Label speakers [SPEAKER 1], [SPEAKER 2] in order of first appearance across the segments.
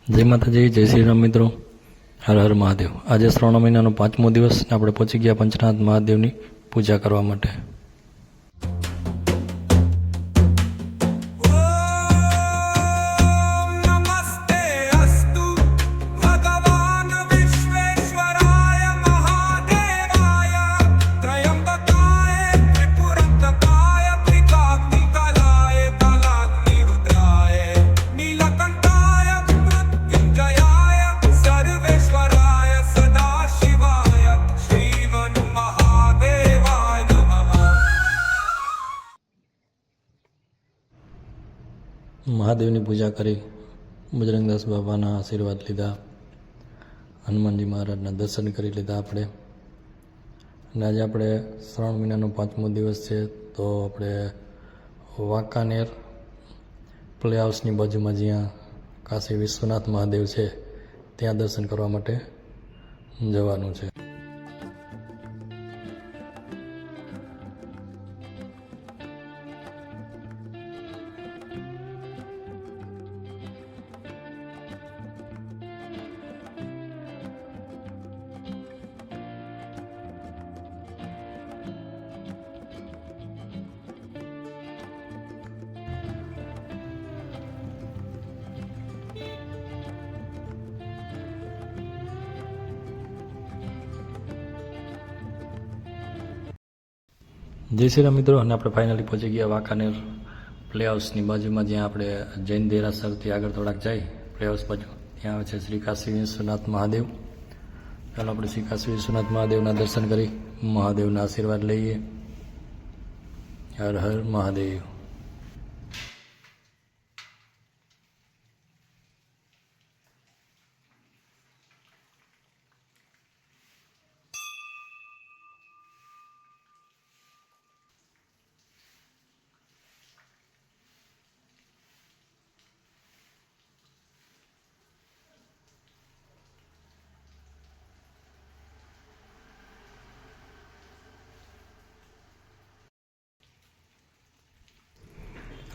[SPEAKER 1] જય માતાજી, જય શ્રી રામ મિત્રો, હર હર મહાદેવ। આજે શ્રાવણ મહિનાનો 5મો દિવસ, આપણે પહોંચી ગયા પંચનાથ મહાદેવની પૂજા કરવા માટે। મહાદેવની પૂજા કરી, બજરંગદાસ બાબાના આશીર્વાદ લીધા, હનુમાનજી મહારાજના દર્શન કરી લીધા આપણે। અને આજે આપણે શ્રાવણ મહિનાનો 5મો દિવસ છે, તો આપણે વાંકાનેર પ્લે હાઉસની બાજુમાં જ્યાં કાશી વિશ્વનાથ મહાદેવ છે ત્યાં દર્શન કરવા માટે જવાનું છે। જય શ્રી રામ મિત્રો, અને આપણે ફાઇનલી પહોંચી ગયા વાંકાનેર પ્લે હાઉસની બાજુમાં, જ્યાં આપણે જૈન દેરાસરથી આગળ થોડાક જાય પ્લે હાઉસ બાજુ, ત્યાં આવે છે શ્રી કાશી વિશ્વનાથ મહાદેવ। ચાલો આપણે શ્રી કાશી વિશ્વનાથ મહાદેવના દર્શન કરી મહાદેવના આશીર્વાદ લઈએ। હર હર મહાદેવ।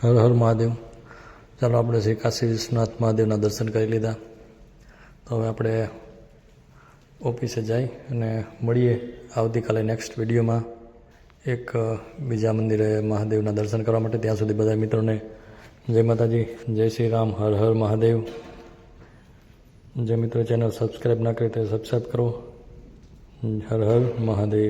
[SPEAKER 1] હર હર મહાદેવ। ચાલો આપણે શ્રી કાશી વિશ્વનાથ મહાદેવના દર્શન કરી લીધા, તો હવે આપણે ઓફિસે જઈ અને મળીએ આવતીકાલે નેક્સ્ટ વિડીયોમાં એક બીજા મંદિરે મહાદેવના દર્શન કરવા માટે। ત્યાં સુધી બધા મિત્રોને જય માતાજી, જય શ્રી રામ, હર હર મહાદેવ। જે મિત્રો ચેનલ સબસ્ક્રાઈબ ના કરી તો સબસ્ક્રાઈબ કરો। હર હર મહાદેવ।